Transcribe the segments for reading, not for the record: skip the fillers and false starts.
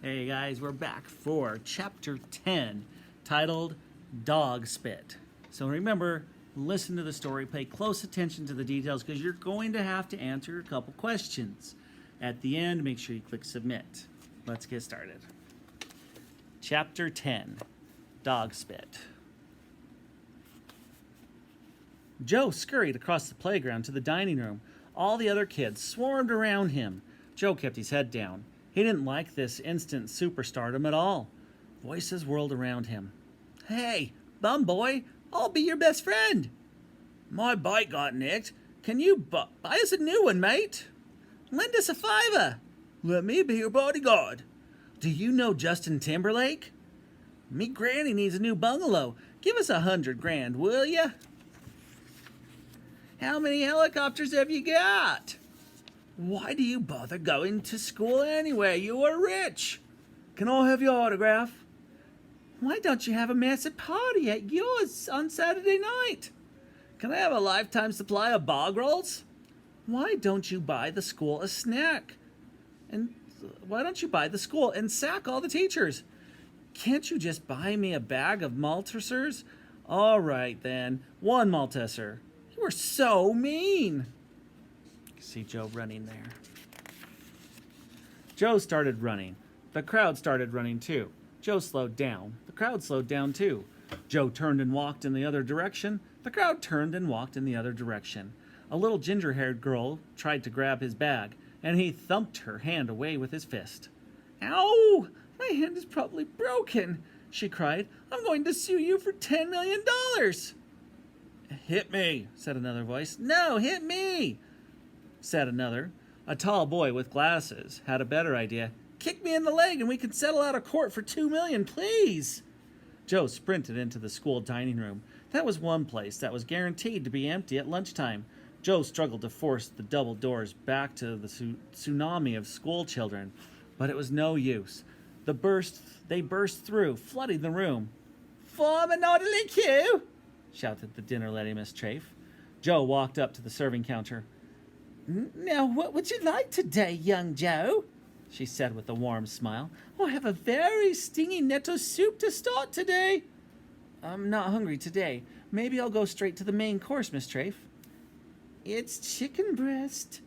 Hey guys, we're back for chapter 10, titled Dog Spit. So remember, listen to the story, pay close attention to the details because you're going to have to answer a couple questions. At the end, make sure you click submit. Let's get started. Chapter 10, Dog Spit. Joe scurried across the playground to the dining room. All the other kids swarmed around him. Joe kept his head down. He didn't like this instant superstardom at all. Voices whirled around him. Hey, bum boy, I'll be your best friend. My bike got nicked. Can you buy us a new one, mate? Lend us a $5. Let me be your bodyguard. Do you know Justin Timberlake? Me granny needs a new bungalow. Give us $100,000, will ya? How many helicopters have you got? Why do you bother going to school anyway? You are rich. Can I have your autograph? Why don't you have a massive party at yours on Saturday night? Can I have a lifetime supply of bog rolls? Why don't you buy the school a snack? And why don't you buy the school and sack all the teachers? Can't you just buy me a bag of Maltesers? All right then, one Malteser. You are so mean. See Joe running there. Joe started running. The crowd started running too. Joe slowed down. The crowd slowed down too. Joe turned and walked in the other direction. The crowd turned and walked in the other direction. A little ginger-haired girl tried to grab his bag, and he thumped her hand away with his fist. Ow! My hand is probably broken, she cried. I'm going to sue you for $10 million. Hit me, said another voice. No, hit me, said another. A tall boy with glasses had a better idea. Kick me in the leg and we can settle out of court for $2 million, please. Joe sprinted into the school dining room. That was one place that was guaranteed to be empty at lunchtime. Joe struggled to force the double doors back to the tsunami of school children, but it was no use. They burst through, flooding the room. Form an orderly queue, shouted the dinner lady, Miss Trafe. Joe walked up to the serving counter. Now, what would you like today, young Joe? She said with a warm smile. I have a very stingy netto soup to start today. I'm not hungry today. Maybe I'll go straight to the main course, Miss Trafe. It's chicken breast.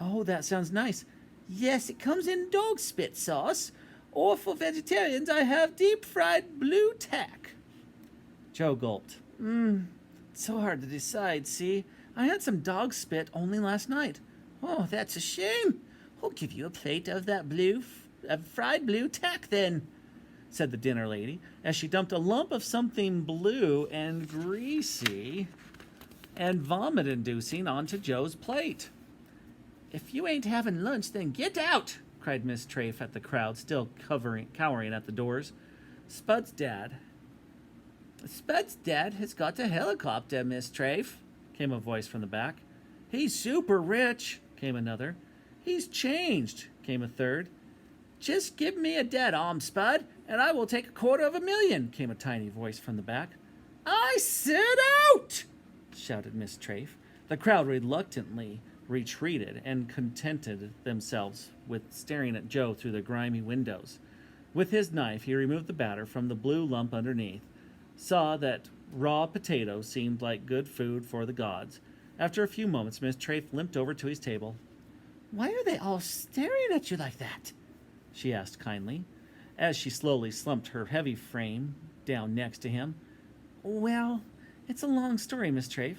Oh, that sounds nice. Yes, it comes in dog spit sauce. Or for vegetarians, I have deep-fried blue tack. Joe gulped. It's so hard to decide, see? I had some dog spit only last night. Oh, that's a shame. I'll give you a plate of that fried blue tack then, said the dinner lady, as she dumped a lump of something blue and greasy and vomit-inducing onto Joe's plate. If you ain't having lunch, then get out, cried Miss Trafe at the crowd, still cowering at the doors. Spud's dad has got a helicopter, Miss Trafe, came a voice from the back. He's super rich, came another. He's changed, came a third. Just give me a dead arm, Spud, and I will take $250,000, came a tiny voice from the back. I said out, shouted Miss Trafe. The crowd reluctantly retreated and contented themselves with staring at Joe through the grimy windows. With his knife, he removed the batter from the blue lump underneath, saw that raw potato seemed like good food for the gods. After a few moments, Miss Trafe limped over to his table. Why are they all staring at you like that? She asked kindly, as she slowly slumped her heavy frame down next to him. Well, it's a long story, Miss Trafe.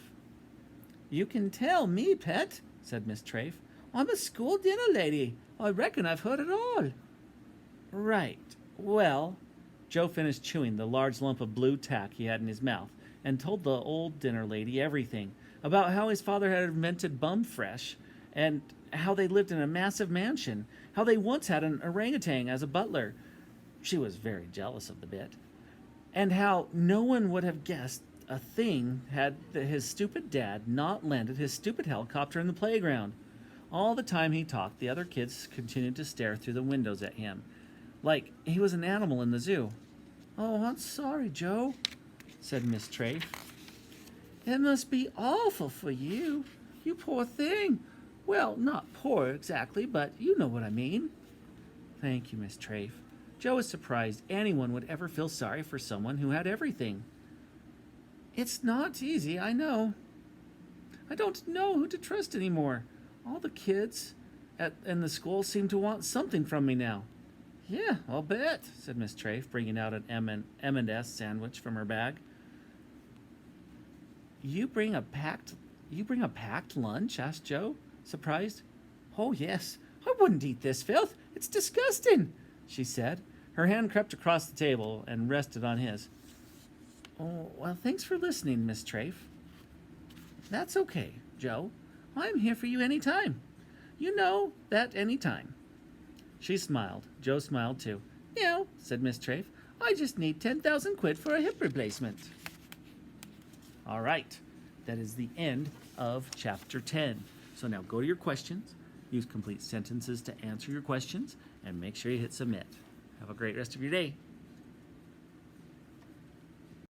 You can tell me, pet, said Miss Trafe. I'm a school dinner lady. I reckon I've heard it all. Right. Well, Joe finished chewing the large lump of blue tack he had in his mouth and told the old dinner lady everything about how his father had invented Bum Fresh and how they lived in a massive mansion, how they once had an orangutan as a butler. She was very jealous of the bit. And how no one would have guessed a thing had his stupid dad not landed his stupid helicopter in the playground. All the time he talked, the other kids continued to stare through the windows at him, like he was an animal in the zoo. Oh, I'm sorry, Joe, said Miss Trafe. It must be awful for you. You poor thing. Well, not poor exactly, but you know what I mean. Thank you, Miss Trafe. Joe was surprised anyone would ever feel sorry for someone who had everything. It's not easy, I know. I don't know who to trust anymore. All the kids in the school seem to want something from me now. Yeah, I'll bet, said Miss Trafe, bringing out an M&S sandwich from her bag. You bring a packed lunch? Asked Joe, surprised. Oh, yes. I wouldn't eat this filth. It's disgusting, she said. Her hand crept across the table and rested on his. Oh, well, thanks for listening, Miss Trafe. That's okay, Joe. I'm here for you any time. You know that any time. She smiled. Joe smiled too. No, said Miss Trafe. I just need 10,000 quid for a hip replacement. All right. That is the end of chapter 10. So now go to your questions. Use complete sentences to answer your questions. And make sure you hit submit. Have a great rest of your day.